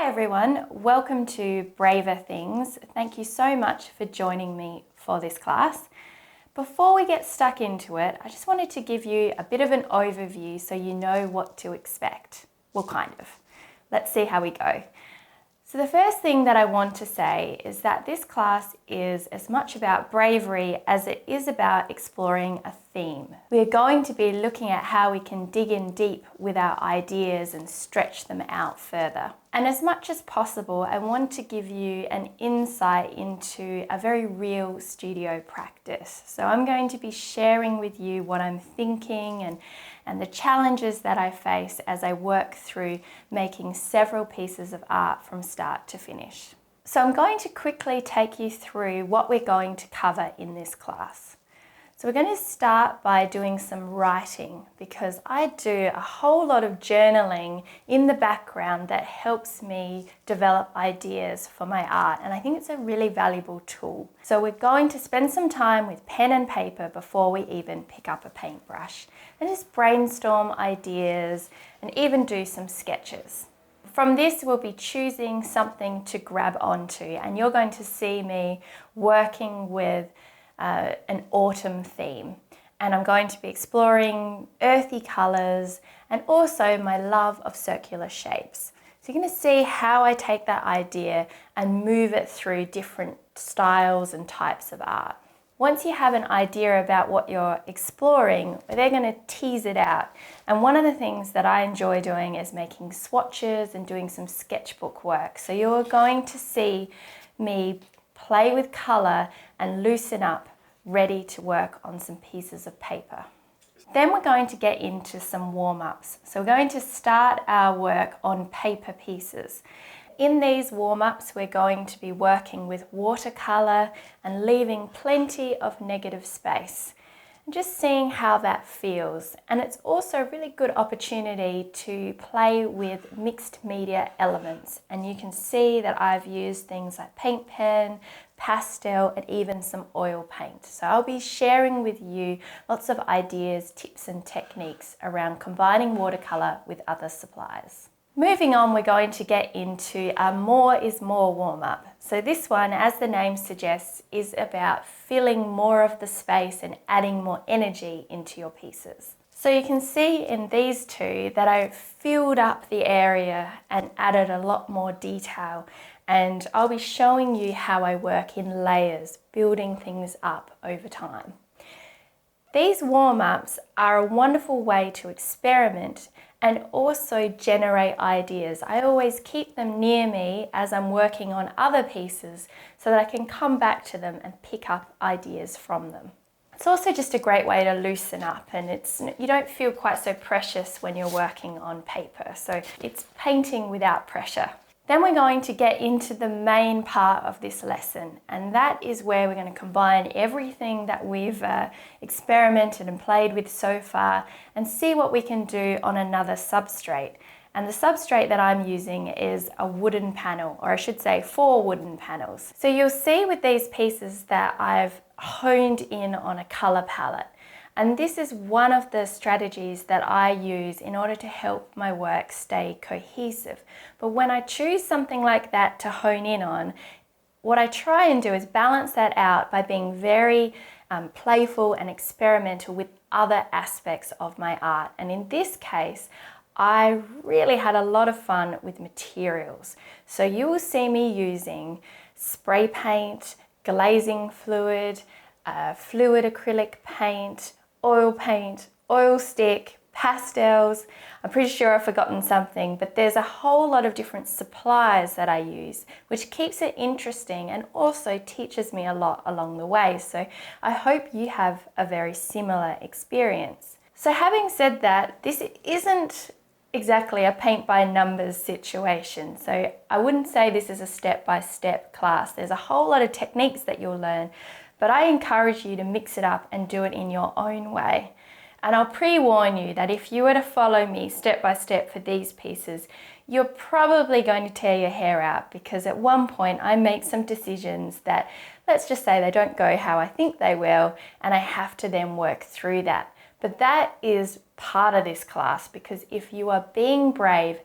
Hi everyone, welcome to Braver Things. Thank you so much for joining me for this class. Before we get stuck into it, I just wanted to give you a bit of an overview so you know what to expect. Well, kind of. Let's see how we go. So the first thing that I want to say is that this class is as much about bravery as it is about exploring a theme. We are going to be looking at how we can dig in deep with our ideas and stretch them out further. And as much as possible, I want to give you an insight into a very real studio practice. So I'm going to be sharing with you what I'm thinking and the challenges that I face as I work through making several pieces of art from start to finish. So I'm going to quickly take you through what we're going to cover in this class. So we're going to start by doing some writing because I do a whole lot of journaling in the background that helps me develop ideas for my art, and I think it's a really valuable tool. So we're going to spend some time with pen and paper before we even pick up a paintbrush and just brainstorm ideas and even do some sketches. From this, we'll be choosing something to grab onto, and you're going to see me working with an autumn theme, and I'm going to be exploring earthy colours and also my love of circular shapes. So you're going to see how I take that idea and move it through different styles and types of art. Once you have an idea about what you're exploring, they're going to tease it out. And one of the things that I enjoy doing is making swatches and doing some sketchbook work. So you're going to see me play with colour and loosen up, ready to work on some pieces of paper. Then we're going to get into some warm-ups. So we're going to start our work on paper pieces. In these warm-ups, we're going to be working with watercolour and leaving plenty of negative space. And just seeing how that feels. And it's also a really good opportunity to play with mixed media elements. And you can see that I've used things like paint pen, pastel, and even some oil paint. So I'll be sharing with you lots of ideas, tips and techniques around combining watercolour with other supplies. Moving on, we're going to get into a more is more warm-up. So this one, as the name suggests, is about filling more of the space and adding more energy into your pieces. So you can see in these two that I filled up the area and added a lot more detail, and I'll be showing you how I work in layers, building things up over time. These warm-ups are a wonderful way to experiment and also generate ideas. I always keep them near me as I'm working on other pieces so that I can come back to them and pick up ideas from them. It's also just a great way to loosen up, and you don't feel quite so precious when you're working on paper. So it's painting without pressure. Then we're going to get into the main part of this lesson, and that is where we're going to combine everything that we've experimented and played with so far and see what we can do on another substrate. And the substrate that I'm using is a wooden panel, or I should say 4 wooden panels. So you'll see with these pieces that I've honed in on a colour palette. And this is one of the strategies that I use in order to help my work stay cohesive. But when I choose something like that to hone in on, what I try and do is balance that out by being very playful and experimental with other aspects of my art. And in this case, I really had a lot of fun with materials. So you will see me using spray paint, glazing fluid, fluid acrylic paint, oil paint, oil stick, pastels. I'm pretty sure I've forgotten something, but there's a whole lot of different supplies that I use, which keeps it interesting and also teaches me a lot along the way. So I hope you have a very similar experience. So having said that, this isn't exactly a paint by numbers situation. So I wouldn't say this is a step-by-step class. There's a whole lot of techniques that you'll learn, but I encourage you to mix it up and do it in your own way. And I'll pre-warn you that if you were to follow me step by step for these pieces, you're probably going to tear your hair out, because at one point I make some decisions that, let's just say, they don't go how I think they will, and I have to then work through that. But that is part of this class, because if you are being brave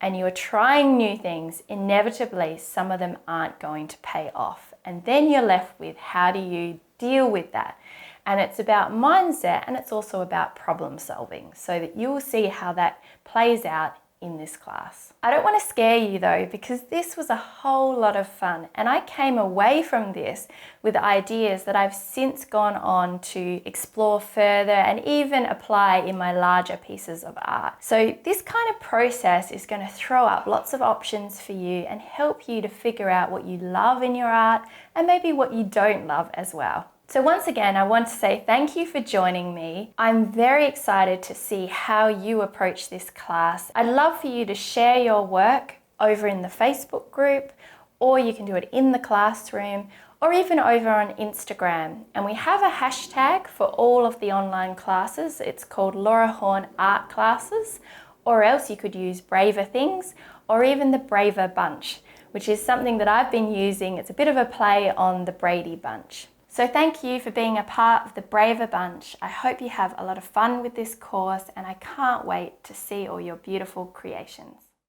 and you're trying new things, inevitably some of them aren't going to pay off. And then you're left with, how do you deal with that? And it's about mindset, and it's also about problem solving, so that you will see how that plays out in this class. I don't want to scare you though, because this was a whole lot of fun, and I came away from this with ideas that I've since gone on to explore further and even apply in my larger pieces of art. So this kind of process is going to throw up lots of options for you and help you to figure out what you love in your art and maybe what you don't love as well. So once again, I want to say thank you for joining me. I'm very excited to see how you approach this class. I'd love for you to share your work over in the Facebook group, or you can do it in the classroom, or even over on Instagram. And we have a hashtag for all of the online classes. It's called Laura Horn Art Classes, or else you could use Braver Things, or even the Braver Bunch, which is something that I've been using. It's a bit of a play on the Brady Bunch. So thank you for being a part of the Braver Bunch. I hope you have a lot of fun with this course, and I can't wait to see all your beautiful creations.